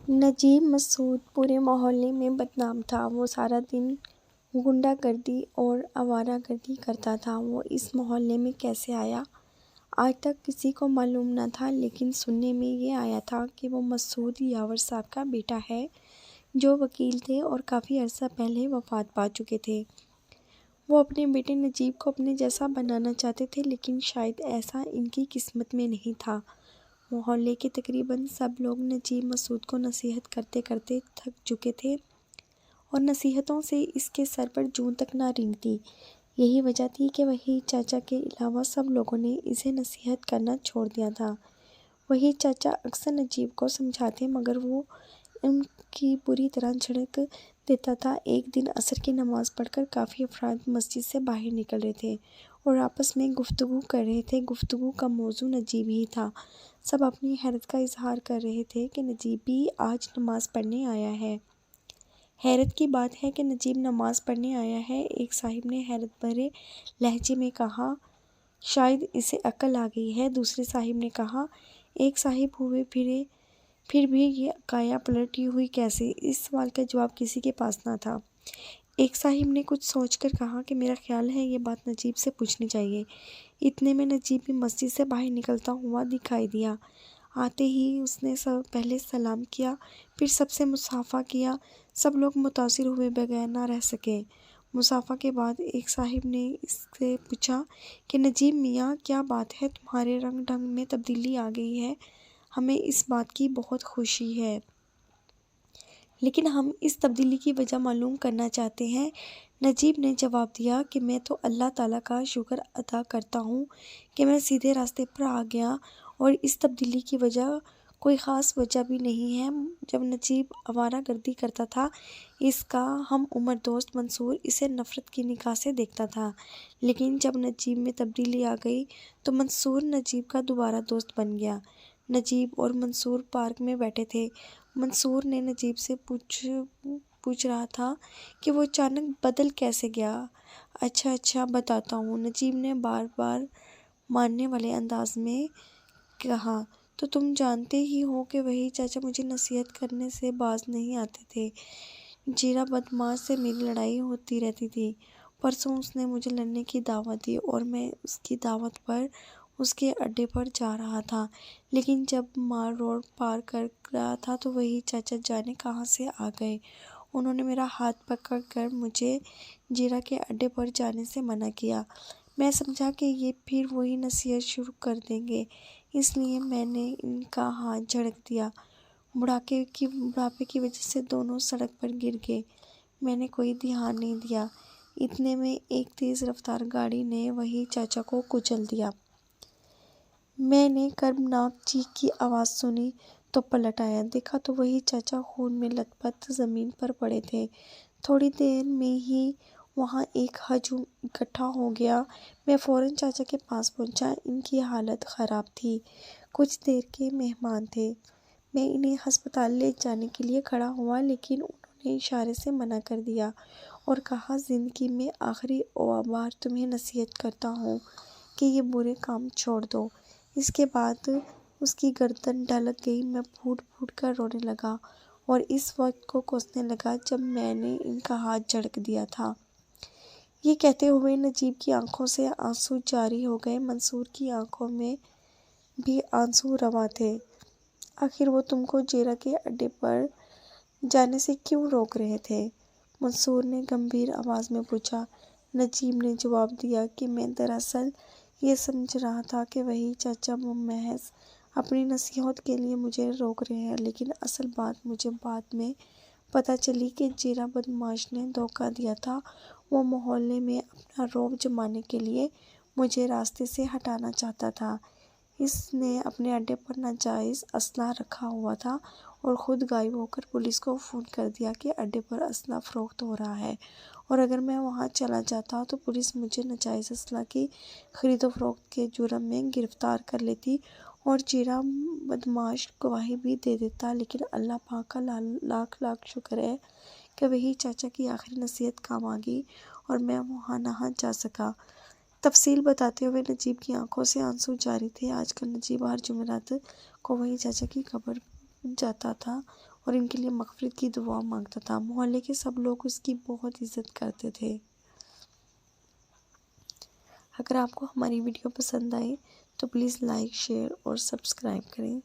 نجیب مسعود پورے محلے میں بدنام تھا۔ وہ سارا دن غنڈہ گردی اور آوارہ گردی کرتا تھا۔ وہ اس محلے میں کیسے آیا، آج تک کسی کو معلوم نہ تھا، لیکن سننے میں یہ آیا تھا کہ وہ مسعود یاور صاحب کا بیٹا ہے، جو وکیل تھے اور کافی عرصہ پہلے وفات پا چکے تھے۔ وہ اپنے بیٹے نجیب کو اپنے جیسا بنانا چاہتے تھے، لیکن شاید ایسا ان کی قسمت میں نہیں تھا۔ محلے کے تقریباً سب لوگ نجیب مسعود کو نصیحت کرتے کرتے تھک چکے تھے اور نصیحتوں سے اس کے سر پر جوں تک نہ رینگتی۔ یہی وجہ تھی کہ وحید چاچا کے علاوہ سب لوگوں نے اسے نصیحت کرنا چھوڑ دیا تھا۔ وحید چاچا اکثر نجیب کو سمجھاتے مگر وہ ان کی بری طرح جھڑک دیتا تھا۔ ایک دن عصر کی نماز پڑھ کر کافی افراد مسجد سے باہر نکل رہے تھے اور آپس میں گفتگو کر رہے تھے۔ گفتگو کا موضوع نجیب ہی تھا۔ سب اپنی حیرت کا اظہار کر رہے تھے کہ نجیب بھی آج نماز پڑھنے آیا ہے۔ حیرت کی بات ہے کہ نجیب نماز پڑھنے آیا ہے، ایک صاحب نے حیرت بھرے لہجے میں کہا۔ شاید اسے عقل آ گئی ہے، دوسرے صاحب نے کہا۔ ایک صاحب ہوئے پھر بھی یہ کایا پلٹی ہوئی کیسے؟ اس سوال کا جواب کسی کے پاس نہ تھا۔ ایک صاحب نے کچھ سوچ کر کہا کہ میرا خیال ہے یہ بات نجیب سے پوچھنی چاہیے۔ اتنے میں نجیب بھی مسجد سے باہر نکلتا ہوا دکھائی دیا۔ آتے ہی اس نے پہلے سلام کیا، پھر سب سے مصافحہ کیا۔ سب لوگ متاثر ہوئے بغیر نہ رہ سکے۔ مصافحہ کے بعد ایک صاحب نے اس سے پوچھا کہ نجیب میاں، کیا بات ہے، تمہارے رنگ ڈھنگ میں تبدیلی آ گئی ہے، ہمیں اس بات کی بہت خوشی ہے، لیکن ہم اس تبدیلی کی وجہ معلوم کرنا چاہتے ہیں۔ نجیب نے جواب دیا کہ میں تو اللہ تعالیٰ کا شکر ادا کرتا ہوں کہ میں سیدھے راستے پر آ گیا، اور اس تبدیلی کی وجہ کوئی خاص وجہ بھی نہیں ہے۔ جب نجیب آوارہ گردی کرتا تھا، اس کا ہم عمر دوست منصور اسے نفرت کی نگاہ سے دیکھتا تھا، لیکن جب نجیب میں تبدیلی آ گئی تو منصور نجیب کا دوبارہ دوست بن گیا۔ نجیب اور منصور پارک میں بیٹھے تھے۔ منصور نے نجیب سے پوچھ رہا تھا کہ وہ اچانک بدل کیسے گیا۔ اچھا بتاتا ہوں، نجیب نے بار بار ماننے والے انداز میں کہا۔ تو تم جانتے ہی ہو کہ وحید چاچا مجھے نصیحت کرنے سے باز نہیں آتے تھے۔ جیرا بدمعاش سے میری لڑائی ہوتی رہتی تھی۔ پرسوں اس نے مجھے لڑنے کی دعوت دی اور میں اس کی دعوت پر اس کے اڈے پر جا رہا تھا، لیکن جب مال روڈ پار کر رہا تھا تو وحید چاچا جانے کہاں سے آ گئے۔ انہوں نے میرا ہاتھ پکڑ کر مجھے جیرا کے اڈے پر جانے سے منع کیا۔ میں سمجھا کہ یہ پھر وہی نصیحت شروع کر دیں گے، اس لیے میں نے ان کا ہاتھ جھڑک دیا۔ بڑھاپے کی وجہ سے دونوں سڑک پر گر گئے۔ میں نے کوئی دھیان نہیں دیا۔ اتنے میں ایک تیز رفتار گاڑی نے وحید چاچا کو کچل دیا۔ میں نے کربناک چیخ کی آواز سنی تو پلٹ آیا، دیکھا تو وحید چاچا خون میں لت پت زمین پر پڑے تھے۔ تھوڑی دیر میں ہی وہاں ایک ہجوم اکٹھا ہو گیا۔ میں فوراً چاچا کے پاس پہنچا۔ ان کی حالت خراب تھی، کچھ دیر کے مہمان تھے۔ میں انہیں ہسپتال لے جانے کے لیے کھڑا ہوا، لیکن انہوں نے اشارے سے منع کر دیا اور کہا، زندگی میں آخری بار تمہیں نصیحت کرتا ہوں کہ یہ برے کام چھوڑ دو۔ اس کے بعد اس کی گردن ڈھلک گئی۔ میں پھوٹ پھوٹ کر رونے لگا اور اس وقت کو کوسنے لگا جب میں نے ان کا ہاتھ جھڑک دیا تھا۔ یہ کہتے ہوئے نجیب کی آنکھوں سے آنسو جاری ہو گئے۔ منصور کی آنکھوں میں بھی آنسو رواں تھے۔ آخر وہ تم کو جیرا کے اڈے پر جانے سے کیوں روک رہے تھے؟ منصور نے گمبھیر آواز میں پوچھا۔ نجیب نے جواب دیا کہ میں دراصل یہ سمجھ رہا تھا کہ وحید چاچا محض اپنی نصیحت کے لیے مجھے روک رہے ہیں، لیکن اصل بات مجھے بعد میں پتہ چلی کہ جیرا بدمعاش نے دھوکہ دیا تھا۔ وہ محلے میں اپنا رعب جمانے کے لیے مجھے راستے سے ہٹانا چاہتا تھا۔ اس نے اپنے اڈے پر ناجائز اسلحہ رکھا ہوا تھا اور خود غائب ہو کر پولیس کو فون کر دیا کہ اڈے پر اسلحہ فروخت ہو رہا ہے، اور اگر میں وہاں چلا جاتا تو پولیس مجھے ناجائز اسلحہ کی خرید و فروخت کے جرم میں گرفتار کر لیتی اور جیرا بدمعاش گواہی بھی دے دیتا۔ لیکن اللہ پاک کا لاکھ لاکھ شکر ہے کہ وحید چاچا کی آخری نصیحت کام آ گئی اور میں وہاں نہ جا سکا۔ تفصیل بتاتے ہوئے نجیب کی آنکھوں سے آنسو جاری تھے۔ آج کل نجیب ہر جمعرات کو وحید چاچا کی قبر جاتا تھا اور ان کے لیے مغفرت کی دعا مانگتا تھا۔ محلے کے سب لوگ اس کی بہت عزت کرتے تھے۔ اگر آپ کو ہماری ویڈیو پسند آئے تو پلیز لائک، شیئر اور سبسکرائب کریں۔